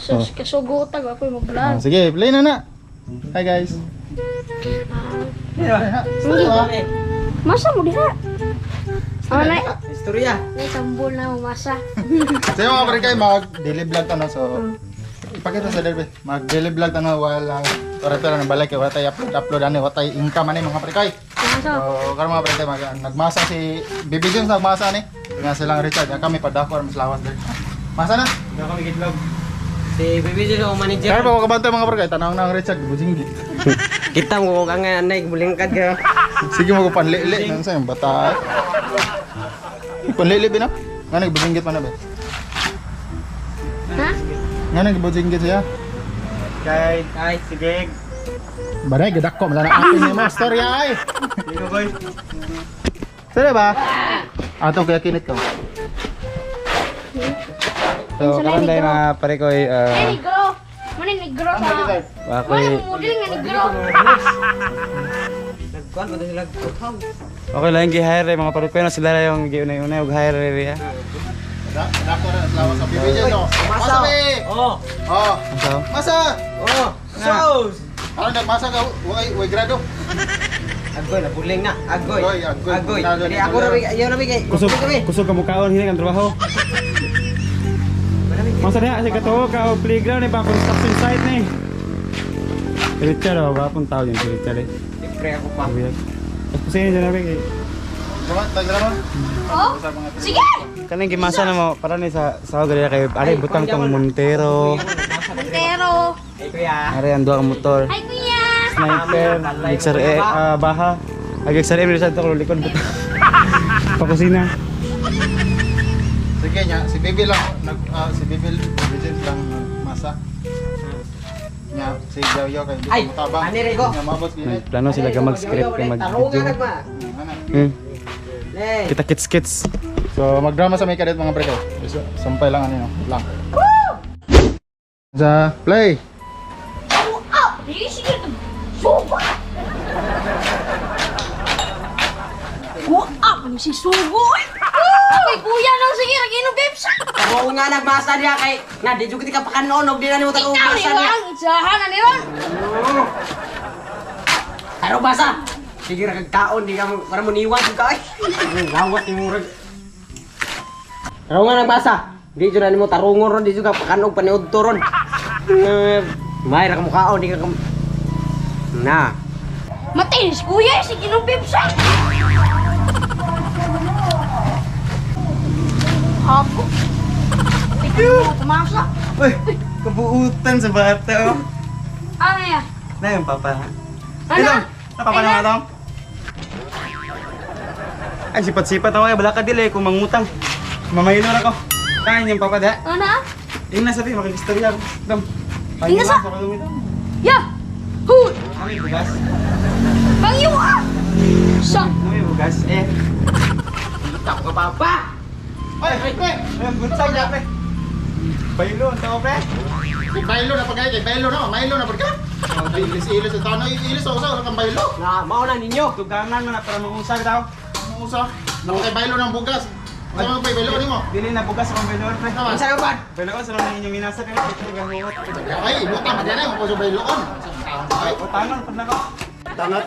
Sus, kasugutag ako yung vlog. Sige, play na. Hi guys. Masa mo diha? Oh, nay. Istorya. Nay tambol na mo masa. So yung mga pare kayo, mag-daily vlog ano, so ipakita sa Derby, mag-daily vlog ano, wala para ng balay kay wala tayo upload ano, wala tayo income ano mga pare kayo. So karon mga pare kayo, nagmasa si Baby Jones, nagmasa ni nga silang Richard, kami padako mas lawas din. Masa na? Hindi kami gitlog. Si Baby Jones ang manager. Kaya pa ko kabantay mga pare kayo, tanawang na ang Richard, bujinggi. Kita mo kung ang anay, bulingkad ka. Sige mo ko panlili, nang sa yung bata. Panlili ba na? Nga nagbujinggit pa na ba? Ha? Nga nagbujinggit siya? Kay, sige. Baray, gadak ko, malala akin ni mga storya ay! Sige boy. Saan ba? Atong kaya kinit ko. So, karon dahil mga pare ko ay Ay, negro. Mani negro sa. ako'y Mani model nga negro. nagkuhan ba sila kuthaw. Okay lang gi-hire mga pare ko na sila yung giunay-unay og hire area. Gadak ko na, lawas sa bibigyan no. Masa be! Oh. Oh! Ano? Masa! Oh. Sauce. Parang nagmasa ka, way grado. Agoy na buling na. Agoy. Agoy. Agoy. Dili ako ra ayaw na bigay. Kusog ka mukhaon hindi kang trabaho. Masa niya kasi katuwa ka o playground eh pa construction site ni. Richard oh, wapong tao yun si Richard eh. Pre ako pa. Tapos pusin dyan namin eh. Tagra Oh? Sige! Kanang gimasa na mo para ni sa gali kay ari butang tong Montero. Montero. Ay kuya. Ari ang duha ka motor. Hi, kuya. Sniper, XR baha. Ag XR Richard to likod butang. Pakusina. Sige nya, si Baby lang, si Baby lang masa. Nya, si Yayo kay Ay, hindi tabang. ani Rigo. Nya mabot gini. Plano sila ka mag-script kay mag-video. Kita kits. So magdrama sa may kadet mga pre. Sampay lang ano lang. Sa play. Oh, dili sige to. Sugo. Up, ano si Sugo? Ay, kuya nang sige raginom bebsa. Oo nga nagmasa niya kay nga di jud ka pakanoon og di na nimo tag Ikaw basa niya. lang, isahan na niron. Pero basa. Sige ra kag kaon di ka mo para mo niwan jud ka ay. Lawat ni murag. Pero nga nagbasa. Di jud na nimo tarungon ron di jud ka pakanog paniud ron. May ra ka mo kaon di ka na. Matay si kuya, sige nung bebsa. Ako. Ikaw, tumasa. Uy, kabuutan sa bata oh. Ano yan? Na yung papa. Ano? Papa na nga Ay, sipat-sipat ako. Bala ka dili kung mangutang. Mamaylo na ko. Kain yung papa da. Ano? Tingnan sa tayo, makilistorya ako. Dam. Tingnan sa- Sa kalumit. Ya! Huy! Ano yung bugas? Bangyo ka! Sa! Ano yung bugas? Kita ko papa. Ay, pre. Ayun, bunsay na pre. Baylo, ang tao pre. Si Bailo na pagay kay Bailo na, Milo na pagka. Ilis sa tanay, ilis sa kang Bailo. Na mao na ninyo. Tuganan mo na para mangusag daw. Ano usa? Nang kay Bailo ng bugas. Ano pa Bailo nimo? Dili na bugas akong baylo pre. Unsa ka ba? Baylo ko, sarang na inyong minasa kayo. Tugahuot. Ay, buta pa diyan mo ko sa Bailo on. Ay, Utangan, pad na ko. tangat.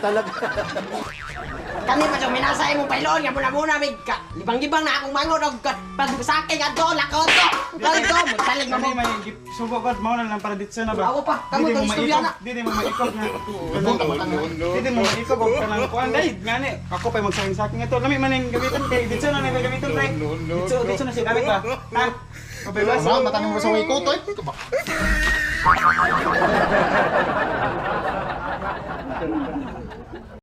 Kami pa sa minasa imong pailon nga muna mig ka. Libang-libang na akong mangod og pag sa akin adto lakaw to. Dito magsalig mo. Kani may subo ko mao na lang para dito na ba. Awo pa, kamo to istorya na. Dili mo maikog na. Dili mo maikog og kanang kuan dai. Ngani ako pa magsaging-saging ito. Lami man ning gamiton kay dito na may gamiton pre. Dito na siya gamit ba. Ha? Kabay ba? Matangin mo sa way ko toy.